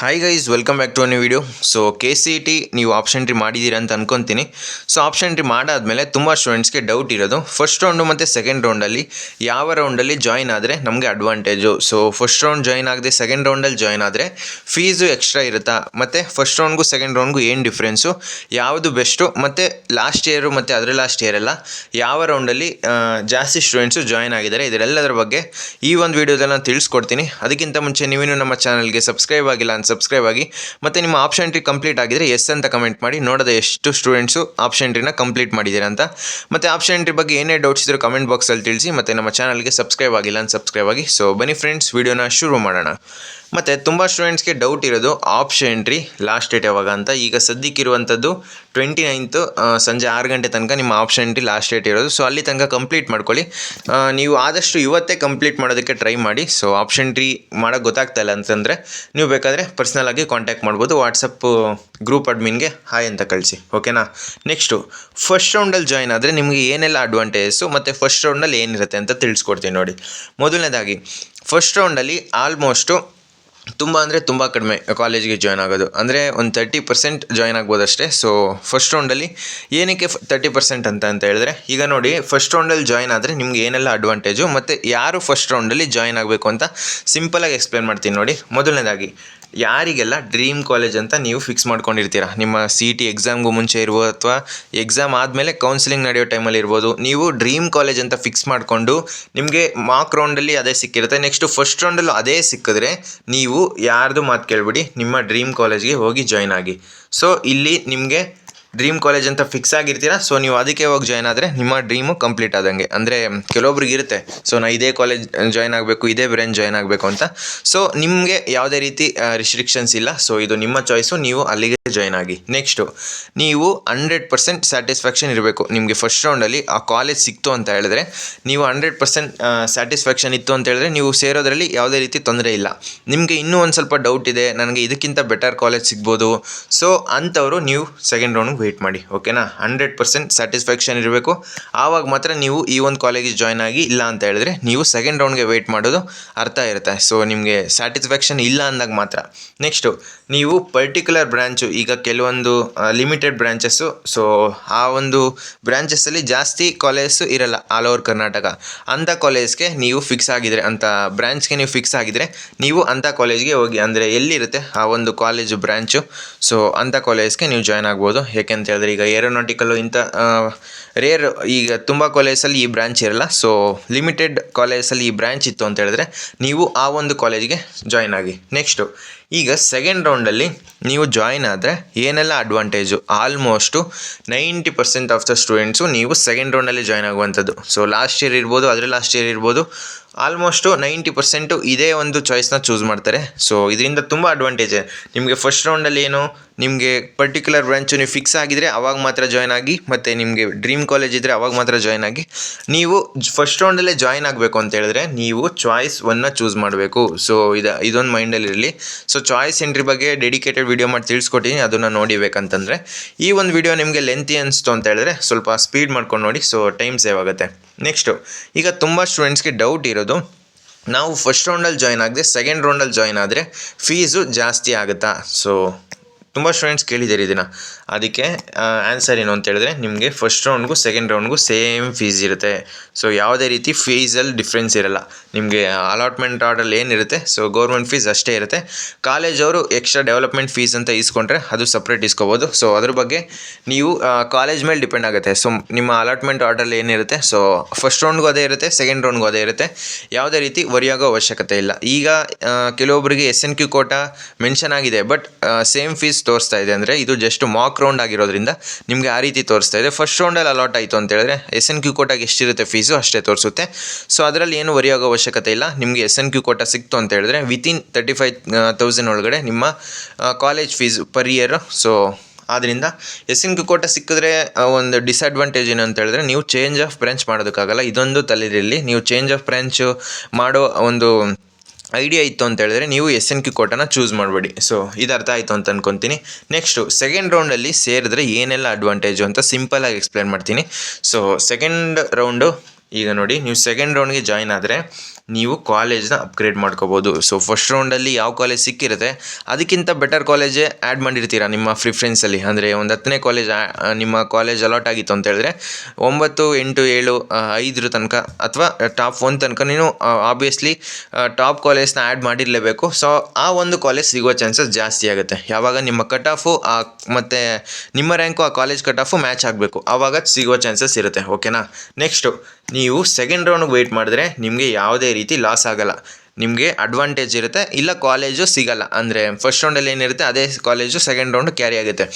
Hi guys, welcome back to new video. So KCET ನೀವು option entry ಮಾಡಿದ್ದೀರಾ ಅಂತ ಅನ್ಕೊತೀನಿ. ಸೊ ಆಪ್ಷನ್ ಎಂಟ್ರಿ ಮಾಡಾದಮೇಲೆ ತುಂಬ ಸ್ಟೂಡೆಂಟ್ಸ್ಗೆ ಡೌಟ್ ಇರೋದು ಫಸ್ಟ್ ರೌಂಡು ಮತ್ತು ಸೆಕೆಂಡ್ ರೌಂಡಲ್ಲಿ ಯಾವ ರೌಂಡಲ್ಲಿ ಜಾಯಿನ್ ಆದರೆ ನಮಗೆ advantage. So first round join ಆಗದೆ ಸೆಕೆಂಡ್ ರೌಂಡಲ್ಲಿ ಜಾಯಿನ್ ಆದರೆ ಫೀಸು ಎಕ್ಸ್ಟ್ರಾ ಇರುತ್ತಾ, ಮತ್ತು ಫಸ್ಟ್ ರೌಂಡ್ಗೂ ಸೆಕೆಂಡ್ ರೌಂಡ್ಗೂ ಏನು ಡಿಫ್ರೆನ್ಸು, ಯಾವುದು ಬೆಸ್ಟು, ಮತ್ತು ಲಾಸ್ಟ್ ಇಯರು ಮತ್ತು ಅದರ ಲಾಸ್ಟ್ ಇಯರ್ ಎಲ್ಲ ಯಾವ ರೌಂಡಲ್ಲಿ ಜಾಸ್ತಿ ಸ್ಟೂಡೆಂಟ್ಸು ಜಾಯಿನ್ ಆಗಿದ್ದಾರೆ, ಇದರೆಲ್ಲದರ ಬಗ್ಗೆ ಈ ಒಂದು ವಿಡಿಯೋದಲ್ಲಿ ನಾನು ತಿಳಿಸ್ಕೊಡ್ತೀನಿ. ಅದಕ್ಕಿಂತ ಮುಂಚೆ ನೀವೇನು ನಮ್ಮ ಚಾನಲ್ಗೆ ಸಬ್ಸ್ಕ್ರೈಬ್ ಆಗಿಲ್ಲ ಅಂತ ಸಬ್ಸ್ಕ್ರೈಬ್ ಆಗಿ, ಮತ್ತು ನಿಮ್ಮ ಆಪ್ಷನ್ ಎಂಟ್ರಿ ಕಂಪ್ಲೀಟ್ ಆಗಿದ್ರೆ ಎಸ್ ಅಂತ ಕಮೆಂಟ್ ಮಾಡಿ, ನೋಡೋದು ಎಷ್ಟು ಸ್ಟೂಡೆಂಟ್ಸು ಆಪ್ಷನ್ ಎಂಟ್ರಿನ ಕಂಪ್ಲೀಟ್ ಮಾಡಿದ್ದೀರಾ ಅಂತ. ಮತ್ತು ಆಪ್ಷನ್ ಎಂಟ್ರಿ ಬಗ್ಗೆ ಏನೇ ಡೌಟ್ಸ್ ಇದ್ದರೂ ಕಮೆಂಟ್ ಬಾಕ್ಸಲ್ಲಿ ತಿಳಿಸಿ, ಮತ್ತು ನಮ್ಮ ಚಾನಲ್ಗೆ ಸಬ್ಸ್ಕ್ರೈಬ್ ಆಗಿಲ್ಲ ಅಂತ ಸಬ್ಸ್ಕ್ರೈಬ್ ಆಗಿ. ಸೊ ಬನ್ನಿ ಫ್ರೆಂಡ್ಸ್, ವಿಡಿಯೋನ ಶುರು ಮಾಡೋಣ. ಮತ್ತು ತುಂಬ ಸ್ಟೂಡೆಂಟ್ಸ್ಗೆ ಡೌಟ್ ಇರೋದು ಆಪ್ಷನ್ ಎಂಟ್ರಿ ಲಾಸ್ಟ್ ಡೇಟ್ ಯಾವಾಗ ಅಂತ. ಈಗ ಸದ್ಯಕ್ಕಿರುವಂಥದ್ದು 29th ಸಂಜೆ 6 ಗಂಟೆ ತನಕ ನಿಮ್ಮ ಆಪ್ಷನ್ ಎಂಟ್ರಿ ಲಾಸ್ಟ್ ಡೇಟ್ ಇರೋದು. ಸೊ ಅಲ್ಲಿ ತನಕ ಕಂಪ್ಲೀಟ್ ಮಾಡ್ಕೊಳ್ಳಿ. ನೀವು ಆದಷ್ಟು ಇವತ್ತೇ ಕಂಪ್ಲೀಟ್ ಮಾಡೋದಕ್ಕೆ ಟ್ರೈ ಮಾಡಿ. ಸೊ ಆಪ್ಷನ್ ಎಂಟ್ರಿ ಮಾಡೋಕ್ಕೆ ಗೊತ್ತಾಗ್ತಾ ಇಲ್ಲ ಅಂತಂದರೆ ನೀವು ಬೇಕಾದರೆ ಪರ್ಸ್ನಲ್ ಆಗಿ ಕಾಂಟ್ಯಾಕ್ಟ್ ಮಾಡ್ಬೋದು. ವಾಟ್ಸಪ್ ಗ್ರೂಪ್ ಅಡ್ಮಿನ್ಗೆ ಹಾಯ್ ಅಂತ ಕಳಿಸಿ, ಓಕೆನಾ. ನೆಕ್ಸ್ಟು ಫಸ್ಟ್ ರೌಂಡಲ್ಲಿ ಜಾಯಿನ್ ಆದರೆ ನಿಮಗೆ ಏನೆಲ್ಲ ಅಡ್ವಾಂಟೇಜಸ್ಸು ಮತ್ತು ಫಸ್ಟ್ ರೌಂಡಲ್ಲಿ ಏನಿರುತ್ತೆ ಅಂತ ತಿಳಿಸ್ಕೊಡ್ತೀನಿ ನೋಡಿ. ಮೊದಲನೇದಾಗಿ ಫಸ್ಟ್ ರೌಂಡಲ್ಲಿ ಆಲ್ಮೋಸ್ಟು ತುಂಬ ಅಂದರೆ ತುಂಬ ಕಡಿಮೆ ಕಾಲೇಜ್ಗೆ ಜಾಯ್ನ್ ಆಗೋದು, ಅಂದರೆ ಒಂದು 30% ಜಾಯ್ನ್ ಆಗ್ಬೋದಷ್ಟೇ. ಸೊ ಫಸ್ಟ್ ರೌಂಡಲ್ಲಿ ಏನಕ್ಕೆ 30% ಅಂತ ಹೇಳಿದ್ರೆ, ಈಗ ನೋಡಿ ಫಸ್ಟ್ ರೌಂಡಲ್ಲಿ ಜಾಯ್ನ್ ಆದರೆ ನಿಮ್ಗೆ ಏನೆಲ್ಲ ಅಡ್ವಾಂಟೇಜು ಮತ್ತು ಯಾರು ಫಸ್ಟ್ ರೌಂಡಲ್ಲಿ ಜಾಯ್ನ್ ಆಗಬೇಕು ಅಂತ ಸಿಂಪಲಾಗಿ ಎಕ್ಸ್ಪ್ಲೇನ್ ಮಾಡ್ತೀನಿ ನೋಡಿ. ಮೊದಲನೇದಾಗಿ ಯಾರಿಗೆಲ್ಲ ಡ್ರೀಮ್ ಕಾಲೇಜ್ ಅಂತ ನೀವು ಫಿಕ್ಸ್ ಮಾಡ್ಕೊಂಡಿರ್ತೀರ, ನಿಮ್ಮ CET ಎಕ್ಸಾಮ್ಗೂ ಮುಂಚೆ ಇರ್ಬೋದು ಅಥವಾ ಎಕ್ಸಾಮ್ ಆದಮೇಲೆ ಕೌನ್ಸಿಲಿಂಗ್ ನಡೆಯೋ ಟೈಮಲ್ಲಿ ಇರ್ಬೋದು, ನೀವು ಡ್ರೀಮ್ ಕಾಲೇಜ್ ಅಂತ ಫಿಕ್ಸ್ ಮಾಡಿಕೊಂಡು ನಿಮಗೆ ಮಾರ್ಕ್ ರೌಂಡಲ್ಲಿ ಅದೇ ಸಿಕ್ಕಿರುತ್ತೆ, ನೆಕ್ಸ್ಟು ಫಸ್ಟ್ ರೌಂಡಲ್ಲೂ ಅದೇ ಸಿಕ್ಕಿದ್ರೆ ನೀವು ಯಾರ್ದು ಮಾತು ಕೇಳ್ಬಿಡಿ, ನಿಮ್ಮ ಡ್ರೀಮ್ ಕಾಲೇಜ್ಗೆ ಹೋಗಿ ಜಾಯ್ನ್ ಆಗಿ. ಸೊ ಇಲ್ಲಿ ನಿಮಗೆ ಡ್ರೀಮ್ ಕಾಲೇಜ್ ಅಂತ ಫಿಕ್ಸ್ ಆಗಿರ್ತೀರ. ಸೊ ನೀವು ಅದಕ್ಕೆ ಹೋಗಿ ಜಾಯ್ನ್ ಆದರೆ ನಿಮ್ಮ ಡ್ರೀಮು ಕಂಪ್ಲೀಟ್ ಆದಂಗೆ. ಅಂದರೆ ಕೆಲವೊಬ್ರಿಗೆ ಇರುತ್ತೆ, ಸೊ ನಾನು ಇದೇ ಕಾಲೇಜ್ ಜಾಯ್ನ್ ಆಗಬೇಕು, ಇದೇ ಬ್ರಾಂಚ್ ಜಾಯ್ನ್ ಆಗಬೇಕು ಅಂತ. ಸೊ ನಿಮಗೆ ಯಾವುದೇ ರೀತಿ ರಿಸ್ಟ್ರಿಕ್ಷನ್ಸ್ ಇಲ್ಲ. ಸೊ ಇದು ನಿಮ್ಮ ಚಾಯ್ಸು, ನೀವು ಅಲ್ಲಿಗೆ ಜಾಯ್ನ್ ಆಗಿ. ನೆಕ್ಸ್ಟು ನೀವು 100% ಸ್ಯಾಟಿಸ್ಫ್ಯಾಕ್ಷನ್ ಇರಬೇಕು. ನಿಮಗೆ ಫಸ್ಟ್ ರೌಂಡಲ್ಲಿ ಆ ಕಾಲೇಜ್ ಸಿಕ್ತು ಅಂತ ಹೇಳಿದ್ರೆ, ನೀವು 100% ಸ್ಯಾಟಿಸ್ಫ್ಯಾಕ್ಷನ್ ಇತ್ತು ಅಂತ ಹೇಳಿದ್ರೆ ನೀವು ಸೇರೋದ್ರಲ್ಲಿ ಯಾವುದೇ ರೀತಿ ತೊಂದರೆ ಇಲ್ಲ. ನಿಮಗೆ ಇನ್ನೂ ಒಂದು ಸ್ವಲ್ಪ ಡೌಟ್ ಇದೆ, ನನಗೆ ಇದಕ್ಕಿಂತ ಬೆಟರ್ ಕಾಲೇಜ್ ಸಿಗ್ಬೋದು, ಸೊ ಅಂಥವರು ನೀವು ಸೆಕೆಂಡ್ ರೌಂಡ್ಗೆ ವೆಯ್ಟ್ ಮಾಡಿ, ಓಕೆನಾ. 100% ಸ್ಯಾಟಿಸ್ಫ್ಯಾಕ್ಷನ್ ಇರಬೇಕು, ಆವಾಗ ಮಾತ್ರ ನೀವು ಈ ಒಂದು ಕಾಲೇಜಿಗೆ ಜಾಯ್ನ್ ಆಗಿ. ಇಲ್ಲ ಅಂತ ಹೇಳಿದ್ರೆ ನೀವು ಸೆಕೆಂಡ್ ರೌಂಡ್ಗೆ ವೆಯ್ಟ್ ಮಾಡೋದು ಅರ್ಥ ಇರುತ್ತೆ. ಸೊ ನಿಮಗೆ ಸ್ಯಾಟಿಸ್ಫ್ಯಾಕ್ಷನ್ ಇಲ್ಲ ಅಂದಾಗ ಮಾತ್ರ. ನೆಕ್ಸ್ಟು ನೀವು ಪರ್ಟಿಕ್ಯುಲರ್ ಬ್ರ್ಯಾಂಚು, ಈಗ ಕೆಲವೊಂದು ಲಿಮಿಟೆಡ್ ಬ್ರ್ಯಾಂಚಸ್ಸು, ಸೊ ಆ ಒಂದು ಬ್ರ್ಯಾಂಚಸ್ಸಲ್ಲಿ ಜಾಸ್ತಿ ಕಾಲೇಜಸ್ಸು ಇರಲ್ಲ ಆಲ್ ಓವರ್ ಕರ್ನಾಟಕ. ಅಂಥ ಕಾಲೇಜ್ಗೆ ನೀವು ಫಿಕ್ಸ್ ಆಗಿದ್ರೆ, ಅಂಥ ಬ್ರ್ಯಾಂಚ್ಗೆ ನೀವು ಫಿಕ್ಸ್ ಆಗಿದ್ರೆ ನೀವು ಅಂಥ ಕಾಲೇಜ್ಗೆ ಹೋಗಿ. ಅಂದರೆ ಎಲ್ಲಿರುತ್ತೆ ಆ ಒಂದು ಕಾಲೇಜು ಬ್ರ್ಯಾಂಚು, ಸೊ ಅಂಥ ಕಾಲೇಜ್ಗೆ ನೀವು ಜಾಯ್ನ್ ಆಗ್ಬೋದು. ಯಾಕೆಂತ ಹೇಳಿದ್ರೆ ಈಗ ಏರೋನಾಟಿಕಲ್ಲು ಇಂಥ ರೇರ್, ಈಗ ತುಂಬ ಕಾಲೇಜಲ್ಲಿ ಈ ಬ್ರ್ಯಾಂಚ್ ಇರಲ್ಲ. ಸೊ ಲಿಮಿಟೆಡ್ ಕಾಲೇಜಲ್ಲಿ ಈ ಬ್ರ್ಯಾಂಚ್ ಇತ್ತು ಅಂತ ಹೇಳಿದ್ರೆ ನೀವು ಆ ಒಂದು ಕಾಲೇಜ್ಗೆ ಜಾಯ್ನ್ ಆಗಿ. ನೆಕ್ಸ್ಟು ಈಗ ಸೆಕೆಂಡ್ ರೌಂಡಲ್ಲಿ ನೀವು ಜಾಯ್ನ್ ಆದರೆ ಏನೆಲ್ಲ advantage, almost 90% of the students ನೀವು ಸೆಕೆಂಡ್ ರೌಂಡಲ್ಲಿ ಜಾಯ್ನ್ ಆಗುವಂಥದ್ದು. ಸೊ ಲಾಸ್ಟ್ ಇಯರ್ ಇರ್ಬೋದು, ಅದರ ಲಾಸ್ಟ್ ಇಯರ್ ಇರ್ಬೋದು, ಆಲ್ಮೋಸ್ಟು 90% ಇದೇ ಒಂದು ಚಾಯ್ಸ್ನ ಚೂಸ್ ಮಾಡ್ತಾರೆ. ಸೊ ಇದರಿಂದ ತುಂಬ ಅಡ್ವಾಂಟೇಜ್. ನಿಮಗೆ ಫಸ್ಟ್ ರೌಂಡಲ್ಲಿ ಏನು, ನಿಮಗೆ ಪರ್ಟಿಕ್ಯುಲರ್ ಬ್ರಾಂಚು ನೀವು ಫಿಕ್ಸ್ ಆಗಿದರೆ ಅವಾಗ ಮಾತ್ರ ಜಾಯ್ನ್ ಆಗಿ, ಮತ್ತು ನಿಮಗೆ ಡ್ರೀಮ್ ಕಾಲೇಜ್ ಇದ್ದರೆ ಅವಾಗ ಮಾತ್ರ ಜಾಯ್ನ್ ಆಗಿ. ನೀವು ಫಸ್ಟ್ ರೌಂಡಲ್ಲೇ ಜಾಯ್ನ್ ಆಗಬೇಕು ಅಂತ ಹೇಳಿದ್ರೆ ನೀವು ಚಾಯ್ಸ್ 1ನ ಚೂಸ್ ಮಾಡಬೇಕು. ಸೊ ಇದೊಂದು ಮೈಂಡಲ್ಲಿರಲಿ. ಸೊ ಚಾಯ್ಸ್ ಎಂಟ್ರಿ ಬಗ್ಗೆ ಡೆಡಿಕೇಟೆಡ್ ವಿಡಿಯೋ ಮಾಡಿ ತಿಳಿಸ್ಕೊಟ್ಟಿನಿ, ಅದನ್ನು ನೋಡಿಬೇಕಂತಂದರೆ. ಈ ಒಂದು ವಿಡಿಯೋ ನಿಮಗೆ ಲೆಂತಿ ಅನಿಸ್ತು ಅಂತ ಹೇಳಿದ್ರೆ ಸ್ವಲ್ಪ ಸ್ಪೀಡ್ ಮಾಡ್ಕೊಂಡು ನೋಡಿ, ಸೊ ಟೈಮ್ ಸೇವ್ ಆಗುತ್ತೆ. ನೆಕ್ಸ್ಟು ಈಗ ತುಂಬ ಸ್ಟೂಡೆಂಟ್ಸ್ಗೆ ಡೌಟ್ ಇರೋದು, ನಾವು ಫಸ್ಟ್ ರೌಂಡಲ್ಲಿ ಜಾಯ್ನ್ ಆಗದೆ ಸೆಕೆಂಡ್ ರೌಂಡಲ್ಲಿ ಜಾಯ್ನ್ ಆದರೆ ಫೀಸು ಜಾಸ್ತಿ ಆಗುತ್ತಾ. ಸೊ ತುಂಬ ಸ್ಟೂಡೆಂಟ್ಸ್ ಕೇಳಿದ್ದಾರೆ ಇದನ್ನು. ಅದಕ್ಕೆ ಆನ್ಸರ್ ಏನು ಅಂತ ಹೇಳಿದ್ರೆ, ನಿಮಗೆ ಫಸ್ಟ್ ರೌಂಡ್ಗೂ ಸೆಕೆಂಡ್ ರೌಂಡ್ಗೂ ಸೇಮ್ ಫೀಸ್ ಇರುತ್ತೆ. ಸೊ ಯಾವುದೇ ರೀತಿ ಫೀಸಲ್ಲಿ ಡಿಫ್ರೆನ್ಸ್ ಇರಲ್ಲ. ನಿಮಗೆ ಅಲಾಟ್ಮೆಂಟ್ ಆರ್ಡರ್ ಏನಿರುತ್ತೆ, ಸೊ ಗೌರ್ಮೆಂಟ್ ಫೀಸ್ ಅಷ್ಟೇ ಇರುತ್ತೆ. ಕಾಲೇಜವರು ಎಕ್ಸ್ಟ್ರಾ ಡೆವಲಪ್ಮೆಂಟ್ ಫೀಸ್ ಅಂತ ಇಸ್ಕೊಂಡ್ರೆ ಅದು ಸಪ್ರೇಟ್ ಇಸ್ಕೋಬೋದು. ಸೊ ಅದ್ರ ಬಗ್ಗೆ ನೀವು ಕಾಲೇಜ್ ಮೇಲೆ ಡಿಪೆಂಡ್ ಆಗುತ್ತೆ. ಸೊ ನಿಮ್ಮ ಅಲಾಟ್ಮೆಂಟ್ ಆರ್ಡರ್ ಏನಿರುತ್ತೆ, ಸೊ ಫಸ್ಟ್ ರೌಂಡ್ಗೂ ಅದೇ ಇರುತ್ತೆ, ಸೆಕೆಂಡ್ ರೌಂಡ್ಗೂ ಅದೇ ಇರುತ್ತೆ. ಯಾವುದೇ ರೀತಿ ವರಿಯಾಗೋ ಅವಶ್ಯಕತೆ ಇಲ್ಲ. ಈಗ ಕೆಲವೊಬ್ಬರಿಗೆ SNQ ಕೋಟಾ ಮೆನ್ಷನ್ ಆಗಿದೆ, ಬಟ್ ಸೇಮ್ ಫೀಸ್ ತೋರಿಸ್ತಾ ಇದೆ. ಅಂದರೆ ಇದು ಜಸ್ಟ್ ಮಾಕ್ ರೌಂಡ್ ಆಗಿರೋದ್ರಿಂದ ನಿಮಗೆ ಆ ರೀತಿ ತೋರಿಸ್ತಾ ಇದೆ. ಫಸ್ಟ್ ರೌಂಡಲ್ಲಿ ಅಲಾಟ್ ಆಯಿತು ಅಂತ ಹೇಳಿದ್ರೆ SNQ ಕೋಟಾಗೆ ಎಷ್ಟಿರುತ್ತೆ ಫೀಸು ಅಷ್ಟೇ ತೋರಿಸುತ್ತೆ. ಸೊ ಅದರಲ್ಲಿ ಏನು ವರಿಯಾಗೋ ಅವಶ್ಯಕತೆ ಇಲ್ಲ. ನಿಮಗೆ SNQ ಕೋಟಾ ಸಿಕ್ತು ಅಂತ ಹೇಳಿದ್ರೆ ವಿತಿನ್ 35,000 ಒಳಗಡೆ ನಿಮ್ಮ college fees per year. So ಆದ್ದರಿಂದ SNQ ಕೋಟಾ ಸಿಕ್ಕಿದ್ರೆ ಒಂದು ಡಿಸ್ಅಡ್ವಾಂಟೇಜ್ ಏನು ಅಂತ ಹೇಳಿದ್ರೆ, ನೀವು ಚೇಂಜ್ ಆಫ್ ಬ್ರಾಂಚ್ ಮಾಡೋದಕ್ಕಾಗಲ್ಲ. ಇದೊಂದು ತಲೆಯಲ್ಲಿ ನೀವು ಚೇಂಜ್ ಆಫ್ ಬ್ರಾಂಚು ಮಾಡೋ ಒಂದು ಐಡಿಯಾ ಇತ್ತು ಅಂತ ಹೇಳಿದ್ರೆ ನೀವು SNQ ಕೋಟಾನ ಚೂಸ್ ಮಾಡಬೇಡಿ. ಸೊ ಇದು ಅರ್ಥ ಆಯಿತು ಅಂತ ಅಂದ್ಕೊತೀನಿ. ನೆಕ್ಸ್ಟು ಸೆಕೆಂಡ್ ರೌಂಡಲ್ಲಿ ಸೇರಿದ್ರೆ ಏನೆಲ್ಲ ಅಡ್ವಾಂಟೇಜು ಅಂತ ಸಿಂಪಲಾಗಿ ಎಕ್ಸ್ಪ್ಲೇನ್ ಮಾಡ್ತೀನಿ. ಸೊ ಸೆಕೆಂಡ್ ರೌಂಡು ಈಗ ನೋಡಿ, ನೀವು ಸೆಕೆಂಡ್ ರೌಂಡ್ಗೆ ಜಾಯ್ನ್ ಆದರೆ ನೀವು ಕಾಲೇಜ್ನ ಅಪ್ಗ್ರೇಡ್ ಮಾಡ್ಕೋಬೋದು. ಸೊ ಫಸ್ಟ್ ರೌಂಡಲ್ಲಿ ಯಾವ ಕಾಲೇಜ್ ಸಿಕ್ಕಿರುತ್ತೆ ಅದಕ್ಕಿಂತ ಬೆಟರ್ ಕಾಲೇಜೇ ಆ್ಯಡ್ ಮಾಡಿರ್ತೀರ ನಿಮ್ಮ ಪ್ರಿಫರೆನ್ಸಲ್ಲಿ. ಅಂದರೆ ಒಂದು 10ನೇ ಕಾಲೇಜ್ ನಿಮ್ಮ ಕಾಲೇಜ್ ಅಲಾಟ್ ಆಗಿತ್ತು ಅಂತ ಹೇಳಿದ್ರೆ 9, 8, 7, 5 ತನಕ ಅಥವಾ ಟಾಪ್ 1 ತನಕ ನೀನು ಆಬ್ವಿಯಸ್ಲಿ ಟಾಪ್ ಕಾಲೇಜ್ನ ಆ್ಯಡ್ ಮಾಡಿರಲೇಬೇಕು. ಸೊ ಆ ಒಂದು ಕಾಲೇಜ್ ಸಿಗೋ ಚಾನ್ಸಸ್ ಜಾಸ್ತಿ ಆಗುತ್ತೆ ಯಾವಾಗ ನಿಮ್ಮ ಕಟ್ ಆಫು ಮತ್ತು ನಿಮ್ಮ ರ್ಯಾಂಕು ಆ ಕಾಲೇಜ್ ಕಟ್ ಆಫು ಮ್ಯಾಚ್ ಆಗಬೇಕು, ಆವಾಗ ಸಿಗೋ ಚಾನ್ಸಸ್ ಇರುತ್ತೆ. ಓಕೆನಾ. ನೆಕ್ಸ್ಟು ನೀವು ಸೆಕೆಂಡ್ ರೌಂಡ್ಗೆ ವೆಯ್ಟ್ ಮಾಡಿದ್ರೆ ನಿಮಗೆ ಯಾವುದೇ ರೀತಿ ಲಾಸ್ ಆಗಲ್ಲ, ನಿಮಗೆ ಅಡ್ವಾಂಟೇಜ್ ಇರುತ್ತೆ. ಇಲ್ಲ ಕಾಲೇಜು ಸಿಗಲ್ಲ ಅಂದರೆ ಫಸ್ಟ್ ರೌಂಡಲ್ಲಿ ಏನಿರುತ್ತೆ ಅದೇ ಕಾಲೇಜು ಸೆಕೆಂಡ್ ರೌಂಡ್ ಕ್ಯಾರಿ ಆಗುತ್ತೆ.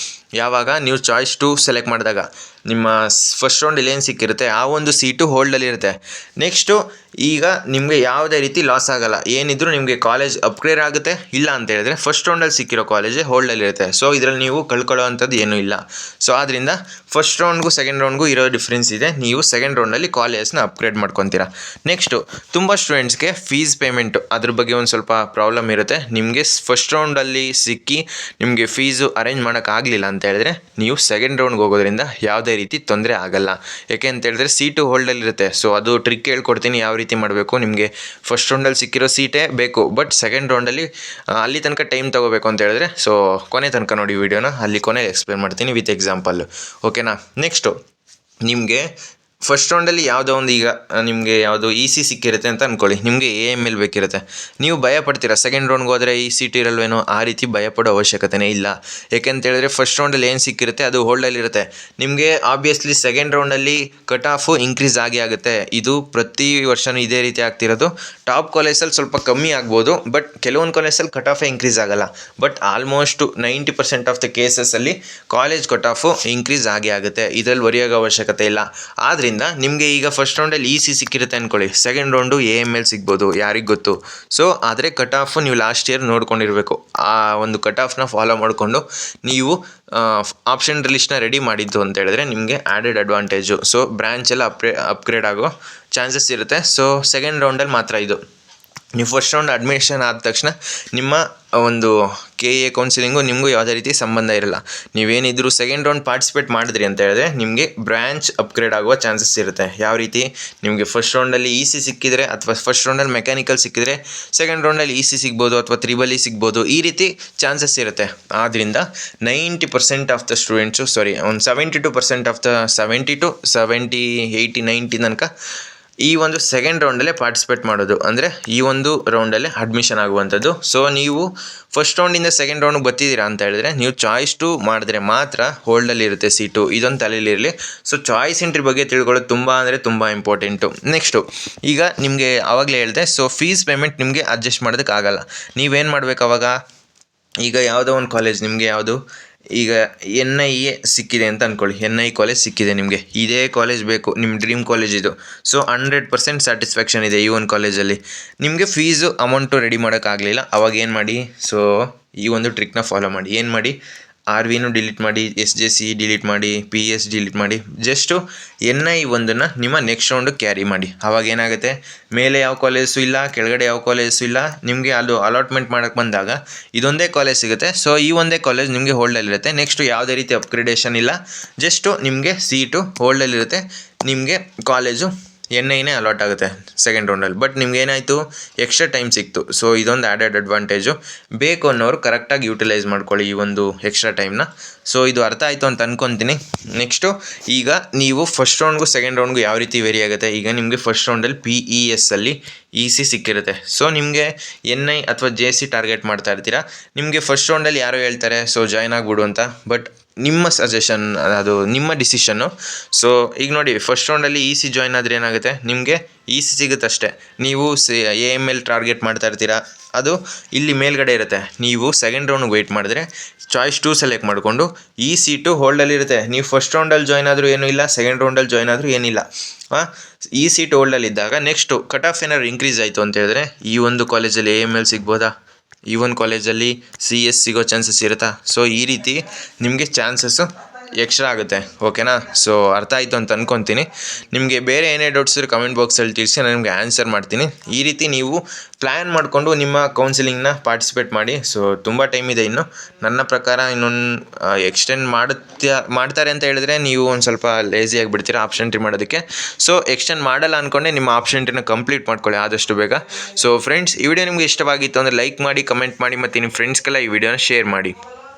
ಯಾವಾಗ ನೀವು ಚಾಯ್ಸ್ 2 ಸೆಲೆಕ್ಟ್ ಮಾಡಿದಾಗ ನಿಮ್ಮ ಫಸ್ಟ್ ರೌಂಡಲ್ಲಿ ಏನು ಸಿಕ್ಕಿರುತ್ತೆ ಆ ಒಂದು ಸೀಟು ಹೋಲ್ಡಲ್ಲಿರುತ್ತೆ. ನೆಕ್ಸ್ಟು ಈಗ ನಿಮಗೆ ಯಾವುದೇ ರೀತಿ ಲಾಸ್ ಆಗೋಲ್ಲ, ಏನಿದ್ರು ನಿಮಗೆ ಕಾಲೇಜ್ ಅಪ್ಗ್ರೇಡ್ ಆಗುತ್ತೆ. ಇಲ್ಲ ಅಂತ ಹೇಳಿದ್ರೆ ಫಸ್ಟ್ ರೌಂಡಲ್ಲಿ ಸಿಕ್ಕಿರೋ ಕಾಲೇಜೇ ಹೋಲ್ಡಲ್ಲಿರುತ್ತೆ. ಸೊ ಇದರಲ್ಲಿ ನೀವು ಕಳ್ಕೊಳ್ಳೋ ಅಂಥದ್ದು ಏನೂ ಇಲ್ಲ. ಸೊ ಆದ್ದರಿಂದ ಫಸ್ಟ್ ರೌಂಡ್ಗೂ ಸೆಕೆಂಡ್ ರೌಂಡ್ಗೂ ಇರೋ ಡಿಫ್ರೆನ್ಸ್ ಇದೆ. ನೀವು ಸೆಕೆಂಡ್ ರೌಂಡಲ್ಲಿ ಕಾಲೇಜ್ನ ಅಪ್ಗ್ರೇಡ್ ಮಾಡ್ಕೊತೀರಾ. ನೆಕ್ಸ್ಟು ತುಂಬ ಸ್ಟೂಡೆಂಟ್ಸ್ಗೆ ಫೀಸ್ ಪೇಮೆಂಟು ಅದ್ರ ಬಗ್ಗೆ ಒಂದು ಸ್ವಲ್ಪ ಪ್ರಾಬ್ಲಮ್ ಇರುತ್ತೆ. ನಿಮಗೆ ಫಸ್ಟ್ ರೌಂಡಲ್ಲಿ ಸಿಕ್ಕಿ ನಿಮಗೆ ಫೀಸು ಅರೇಂಜ್ ಮಾಡೋಕ್ಕಾಗಲಿಲ್ಲ ಅಂತ ಹೇಳಿದ್ರೆ ನೀವು ಸೆಕೆಂಡ್ ರೌಂಡ್ಗೆ ಹೋಗೋದ್ರಿಂದ ಯಾವುದೇ ರೀತಿ ತೊಂದರೆ ಆಗಲ್ಲ. ಯಾಕೆ ಅಂತ ಹೇಳಿದ್ರೆ ಸೀಟು ಹೋಲ್ಡಲ್ಲಿರುತ್ತೆ. ಸೊ ಅದು ಟ್ರಿಕ್ ಹೇಳ್ಕೊಡ್ತೀನಿ ಯಾವ ರೀತಿ ಮಾಡಬೇಕು. ನಿಮಗೆ ಫಸ್ಟ್ ರೌಂಡಲ್ಲಿ ಸಿಕ್ಕಿರೋ ಸೀಟೇ ಬೇಕು, ಬಟ್ ಸೆಕೆಂಡ್ ರೌಂಡಲ್ಲಿ ಅಲ್ಲಿ ತನಕ ಟೈಮ್ ತೊಗೋಬೇಕು ಅಂತ ಹೇಳಿದ್ರೆ ಸೊ ಕೊನೆ ತನಕ ನೋಡಿ ವಿಡಿಯೋನ, ಅಲ್ಲಿ ಕೊನೆಗೆ ಎಕ್ಸ್ಪ್ಲೇನ್ ಮಾಡ್ತೀನಿ ವಿತ್ ಎಕ್ಸಾಂಪಲ್ಲು. ಓಕೆನಾ. ನೆಕ್ಸ್ಟು ನಿಮಗೆ ಫಸ್ಟ್ ರೌಂಡಲ್ಲಿ ಯಾವುದೋ ಒಂದು ಈಗ ನಿಮಗೆ ಯಾವುದು EC ಸಿಕ್ಕಿರುತ್ತೆ ಅಂತ ಅಂದ್ಕೊಳ್ಳಿ, ನಿಮಗೆ AML ಬೇಕಿರುತ್ತೆ. ನೀವು ಭಯ ಪಡ್ತೀರಾ ಸೆಕೆಂಡ್ ರೌಂಡ್ಗೆ ಹೋದರೆ ಈ ಸೀಟ್ ಇರಲ್ವೇನೋ, ಆ ರೀತಿ ಭಯಪಡೋ ಅವಶ್ಯಕತೆನೇ ಇಲ್ಲ. ಯಾಕೆಂತೇಳಿದ್ರೆ ಫಸ್ಟ್ ರೌಂಡಲ್ಲಿ ಏನು ಸಿಕ್ಕಿರುತ್ತೆ ಅದು ಹೋಲ್ಡಲ್ಲಿರುತ್ತೆ. ನಿಮಗೆ ಆಬ್ವಿಯಸ್ಲಿ ಸೆಕೆಂಡ್ ರೌಂಡಲ್ಲಿ ಕಟ್ ಆಫು ಇನ್ಕ್ರೀಸ್ ಆಗುತ್ತೆ. ಇದು ಪ್ರತಿ ವರ್ಷವೂ ಇದೇ ರೀತಿ ಆಗ್ತಿರೋದು. ಟಾಪ್ ಕಾಲೇಜಲ್ಲಿ ಸ್ವಲ್ಪ ಕಮ್ಮಿ ಆಗ್ಬೋದು, ಬಟ್ ಕೆಲವೊಂದು ಕಾಲೇಜಲ್ಲಿ ಕಟ್ ಆಫೇ ಇನ್ಕ್ರೀಸ್ ಆಗಲ್ಲ. ಬಟ್ ಆಲ್ಮೋಸ್ಟು 90% ಆಫ್ ದ ಕೇಸಸ್ಸಲ್ಲಿ ಕಾಲೇಜ್ ಕಟ್ ಆಫು ಇನ್ಕ್ರೀಸ್ ಆಗುತ್ತೆ. ಇದರಲ್ಲಿ ವರಿಯಾಗೋ ಅವಶ್ಯಕತೆ ಇಲ್ಲ. ಆದ್ದರಿಂದ ನಿಮಗೆ ಈಗ ಫಸ್ಟ್ ರೌಂಡಲ್ಲಿ EC ಸಿಕ್ಕಿರುತ್ತೆ ಅಂದ್ಕೊಳ್ಳಿ, ಸೆಕೆಂಡ್ ರೌಂಡು AML ಸಿಗ್ಬೋದು, ಯಾರಿಗೆ ಗೊತ್ತು. ಸೊ ಆದರೆ ಕಟ್ ಆಫು ನೀವು ಲಾಸ್ಟ್ ಇಯರ್ ನೋಡ್ಕೊಂಡಿರಬೇಕು. ಆ ಒಂದು ಕಟ್ ಆಫ್ನ ಫಾಲೋ ಮಾಡಿಕೊಂಡು ನೀವು ಆಪ್ಷನ್ ಲಿಸ್ಟ್ನ ರೆಡಿ ಮಾಡಿದ್ದು ಅಂತ ಹೇಳಿದ್ರೆ ನಿಮಗೆ ಆ್ಯಡೆಡ್ ಅಡ್ವಾಂಟೇಜು. ಸೊ ಬ್ರ್ಯಾಂಚೆಲ್ಲ ಅಪ್ಗ್ರೇಡ್ ಆಗೋ ಚಾನ್ಸಸ್ ಇರುತ್ತೆ. ಸೊ ಸೆಕೆಂಡ್ ರೌಂಡಲ್ಲಿ ಮಾತ್ರ ಇದು. ನೀವು ಫಸ್ಟ್ ರೌಂಡ್ ಅಡ್ಮಿಷನ್ ಆದ ತಕ್ಷಣ ನಿಮ್ಮ ಒಂದು KA ಕೌನ್ಸಿಲಿಂಗು ನಿಮಗೂ ಯಾವುದೇ ರೀತಿ ಸಂಬಂಧ ಇರಲ್ಲ. ನೀವೇನಿದ್ರು ಸೆಕೆಂಡ್ ರೌಂಡ್ ಪಾರ್ಟಿಸಿಪೇಟ್ ಮಾಡಿದ್ರಿ ಅಂತ ಹೇಳಿದ್ರೆ ನಿಮಗೆ ಬ್ರ್ಯಾಂಚ್ ಅಪ್ಗ್ರೇಡ್ ಆಗುವ ಚಾನ್ಸಸ್ ಇರುತ್ತೆ. ಯಾವ ರೀತಿ ನಿಮಗೆ ಫಸ್ಟ್ ರೌಂಡಲ್ಲಿ EC ಸಿಕ್ಕಿದರೆ ಅಥವಾ ಫಸ್ಟ್ ರೌಂಡಲ್ಲಿ ಮೆಕ್ಯಾನಿಕಲ್ ಸಿಕ್ಕಿದರೆ ಸೆಕೆಂಡ್ ರೌಂಡಲ್ಲಿ EC ಸಿಗ್ಬೋದು ಅಥವಾ EEE ಸಿಗ್ಬೋದು, ಈ ರೀತಿ ಚಾನ್ಸಸ್ ಇರುತ್ತೆ. ಆದ್ದರಿಂದ 90% ಆಫ್ ದ ಸ್ಟೂಡೆಂಟ್ಸು ಒಂದು 72% ಆಫ್ ದ 70 to 70, 80, 90 ತನಕ ಈ ಒಂದು ಸೆಕೆಂಡ್ ರೌಂಡಲ್ಲೇ ಪಾರ್ಟಿಸಿಪೇಟ್ ಮಾಡೋದು, ಅಂದರೆ ಈ ಒಂದು ರೌಂಡಲ್ಲೇ ಅಡ್ಮಿಷನ್ ಆಗುವಂಥದ್ದು. ಸೊ ನೀವು ಫಸ್ಟ್ ರೌಂಡಿಂದ ಸೆಕೆಂಡ್ ರೌಂಡ್ಗೆ ಬರ್ತಿದ್ದೀರಾ ಅಂತ ಹೇಳಿದ್ರೆ ನೀವು ಚಾಯ್ಸ್ 2 ಮಾಡಿದ್ರೆ ಮಾತ್ರ ಹೋಲ್ಡಲ್ಲಿರುತ್ತೆ ಸೀಟು. ಇದೊಂದು ತಲೆಯಲ್ಲಿರಲಿ. ಸೊ ಚಾಯ್ಸ್ ಎಂಟ್ರಿ ಬಗ್ಗೆ ತಿಳ್ಕೊಳ್ಳೋದು ತುಂಬ ಇಂಪಾರ್ಟೆಂಟು. ನೆಕ್ಸ್ಟು ಈಗ ನಿಮಗೆ ಆವಾಗಲೇ ಹೇಳಿದೆ, ಸೊ ಫೀಸ್ ಪೇಮೆಂಟ್ ನಿಮಗೆ ಅಡ್ಜಸ್ಟ್ ಮಾಡೋದಕ್ಕಾಗಲ್ಲ. ನೀವೇನು ಮಾಡಬೇಕು ಆವಾಗ, ಈಗ ಯಾವುದೋ ಒಂದು ಕಾಲೇಜ್ ನಿಮಗೆ ಯಾವುದು ಈಗ NIA ಸಿಕ್ಕಿದೆ ಅಂತ ಅಂದ್ಕೊಳ್ಳಿ, NI ಕಾಲೇಜ್ ಸಿಕ್ಕಿದೆ ನಿಮಗೆ, ಇದೇ ಕಾಲೇಜ್ ಬೇಕು, ನಿಮ್ಮ ಡ್ರೀಮ್ ಕಾಲೇಜ್ ಇದು. ಸೊ 100% ಸ್ಯಾಟಿಸ್ಫ್ಯಾಕ್ಷನ್ ಇದೆ ಈ ಒಂದು ಕಾಲೇಜಲ್ಲಿ. ನಿಮಗೆ ಫೀಸು ಅಮೌಂಟು ರೆಡಿ ಮಾಡೋಕ್ಕಾಗಲಿಲ್ಲ, ಅವಾಗ ಏನು ಮಾಡಿ, ಸೊ ಈ ಒಂದು ಟ್ರಿಕ್ನ ಫಾಲೋ ಮಾಡಿ. ಏನು ಮಾಡಿ, RVನೂ ಡಿಲೀಟ್ ಮಾಡಿ, SJC ಡಿಲೀಟ್ ಮಾಡಿ, PS ಡಿಲೀಟ್ ಮಾಡಿ, ಜಸ್ಟು NI ಒಂದನ್ನು ನಿಮ್ಮ ನೆಕ್ಸ್ಟ್ ರೌಂಡು ಕ್ಯಾರಿ ಮಾಡಿ. ಆವಾಗ ಏನಾಗುತ್ತೆ, ಮೇಲೆ ಯಾವ ಕಾಲೇಜು ಇಲ್ಲ, ಕೆಳಗಡೆ ಯಾವ ಕಾಲೇಜು ಇಲ್ಲ, ನಿಮಗೆ ಅದು ಅಲಾಟ್ಮೆಂಟ್ ಮಾಡೋಕ್ಕೆ ಬಂದಾಗ ಇದೊಂದೇ ಕಾಲೇಜ್ ಸಿಗುತ್ತೆ. ಸೊ ಈ ಒಂದೇ ಕಾಲೇಜ್ ನಿಮಗೆ ಹೋಲ್ಡಲ್ಲಿರುತ್ತೆ. ನೆಕ್ಸ್ಟು ಯಾವುದೇ ರೀತಿ ಅಪ್ಗ್ರೇಡೇಷನ್ ಇಲ್ಲ, ಜಸ್ಟು ನಿಮಗೆ ಸೀಟು ಹೋಲ್ಡಲ್ಲಿರುತ್ತೆ. ನಿಮಗೆ ಕಾಲೇಜು NIನೇ ಅಲಾಟ್ ಆಗುತ್ತೆ ಸೆಕೆಂಡ್ ರೌಂಡಲ್ಲಿ. ಬಟ್ ನಿಮ್ಗೆ ಏನಾಯಿತು, ಎಕ್ಸ್ಟ್ರಾ ಟೈಮ್ ಸಿಕ್ತು. ಸೊ ಇದೊಂದು ಆ್ಯಡೆಡ್ ಅಡ್ವಾಂಟೇಜು. ಬೇಕು ಅನ್ನೋರು ಕರೆಕ್ಟಾಗಿ ಯೂಟಿಲೈಸ್ ಮಾಡ್ಕೊಳ್ಳಿ ಈ ಒಂದು ಎಕ್ಸ್ಟ್ರಾ ಟೈಮ್ನ. ಸೊ ಇದು ಅರ್ಥ ಆಯಿತು ಅಂತ ಅಂದ್ಕೊತೀನಿ. ನೆಕ್ಸ್ಟು ಈಗ ನೀವು ಫಸ್ಟ್ ರೌಂಡ್ಗೂ ಸೆಕೆಂಡ್ ರೌಂಡ್ಗೂ ಯಾವ ರೀತಿ ವೇರಿ ಆಗುತ್ತೆ. ಈಗ ನಿಮಗೆ ಫಸ್ಟ್ ರೌಂಡಲ್ಲಿ PES ಅಲ್ಲಿ EC ಸಿಕ್ಕಿರುತ್ತೆ. ಸೊ ನಿಮಗೆ NI ಅಥವಾ JC ಟಾರ್ಗೆಟ್ ಮಾಡ್ತಾ ಇರ್ತೀರಾ. ನಿಮಗೆ ಫಸ್ಟ್ ರೌಂಡಲ್ಲಿ ಯಾರೋ ಹೇಳ್ತಾರೆ ಸೊ ಜಾಯ್ನ್ ಆಗಿಬಿಡು ಅಂತ, ಬಟ್ ನಿಮ್ಮ ಸಜೆಷನ್, ಅದು ನಿಮ್ಮ ಡಿಸಿಷನ್ನು. ಸೊ ಈಗ ನೋಡಿ, ಫಸ್ಟ್ ರೌಂಡಲ್ಲಿ EC ಜಾಯ್ನ್ ಆದರೆ ಏನಾಗುತ್ತೆ, ನಿಮಗೆ EC ಸಿಗುತ್ತಷ್ಟೇ. ನೀವು AML ಟಾರ್ಗೆಟ್ ಮಾಡ್ತಾ ಇರ್ತೀರಾ, ಅದು ಇಲ್ಲಿ ಮೇಲ್ಗಡೆ ಇರುತ್ತೆ. ನೀವು ಸೆಕೆಂಡ್ ರೌಂಡ್ಗೆ ವೆಯ್ಟ್ ಮಾಡಿದ್ರೆ ಚಾಯ್ಸ್ 2 ಸೆಲೆಕ್ಟ್ ಮಾಡಿಕೊಂಡು ಈ ಸೀಟು ಹೋಲ್ಡಲ್ಲಿರುತ್ತೆ. ನೀವು ಫಸ್ಟ್ ರೌಂಡಲ್ಲಿ ಜಾಯ್ನ್ ಆದರೂ ಏನೂ ಇಲ್ಲ, ಸೆಕೆಂಡ್ ರೌಂಡಲ್ಲಿ ಜಾಯ್ನ್ ಆದರೂ ಏನಿಲ್ಲ. ಈ ಸೀಟ್ ಹೋಲ್ಡಲ್ಲಿದ್ದಾಗ ನೆಕ್ಸ್ಟು ಕಟ್ ಆಫ್ ಏನಾದ್ರು ಇನ್ಕ್ರೀಸ್ ಆಯಿತು ಅಂತ ಹೇಳಿದ್ರೆ ಈ ಒಂದು ಕಾಲೇಜಲ್ಲಿ AML ಸಿಗ್ಬೋದಾ, ಈ ಒಂದು ಕಾಲೇಜಲ್ಲಿ CS ಸಿಗೋ ಚಾನ್ಸಸ್ ಇರುತ್ತಾ. ಸೊ ಈ ರೀತಿ ನಿಮಗೆ ಚಾನ್ಸಸ್ಸು ಎಕ್ಸ್ಟ್ರಾ ಆಗುತ್ತೆ. ಓಕೆನಾ? ಸೊ ಅರ್ಥ ಆಯಿತು ಅಂತ ಅಂದ್ಕೊತೀನಿ. ನಿಮಗೆ ಬೇರೆ ಏನೇ ಡೌಟ್ಸ್ ಇದ್ದರೆ ಕಮೆಂಟ್ ಬಾಕ್ಸಲ್ಲಿ ತಿಳಿಸಿ, ನಾನು ನಿಮಗೆ ಆನ್ಸರ್ ಮಾಡ್ತೀನಿ. ಈ ರೀತಿ ನೀವು ಪ್ಲ್ಯಾನ್ ಮಾಡಿಕೊಂಡು ನಿಮ್ಮ ಕೌನ್ಸಿಲಿಂಗ್ನ ಪಾರ್ಟಿಸಿಪೇಟ್ ಮಾಡಿ. ಸೊ ತುಂಬ ಟೈಮ್ ಇದೆ ಇನ್ನು. ನನ್ನ ಪ್ರಕಾರ ಇನ್ನೊಂದು ಎಕ್ಸ್ಟೆಂಡ್ ಮಾಡ್ತಾರೆ ಅಂತ ಹೇಳಿದ್ರೆ ನೀವು ಒಂದು ಸ್ವಲ್ಪ ಲೇಸಿ ಆಗಿಬಿಡ್ತೀರಾ ಆಪ್ಷನ್ ಎಂಟ್ರಿ ಮಾಡೋದಕ್ಕೆ. ಸೊ ಎಕ್ಸ್ಟೆಂಡ್ ಮಾಡಲ್ಲ ಅಂದ್ಕೊಂಡೆ ನಿಮ್ಮ ಆಪ್ಷನ್ ಎಂಟ್ರಿನ ಕಂಪ್ಲೀಟ್ ಮಾಡ್ಕೊಳ್ಳಿ ಆದಷ್ಟು ಬೇಗ. ಸೊ ಫ್ರೆಂಡ್ಸ್, ಈ ವಿಡಿಯೋ ನಿಮಗೆ ಇಷ್ಟವಾಗಿತ್ತು ಅಂದರೆ ಲೈಕ್ ಮಾಡಿ, ಕಮೆಂಟ್ ಮಾಡಿ ಮತ್ತು ನಿಮ್ಮ ಫ್ರೆಂಡ್ಸ್ಗೆಲ್ಲ ಈ ವಿಡಿಯೋನ ಶೇರ್ ಮಾಡಿ.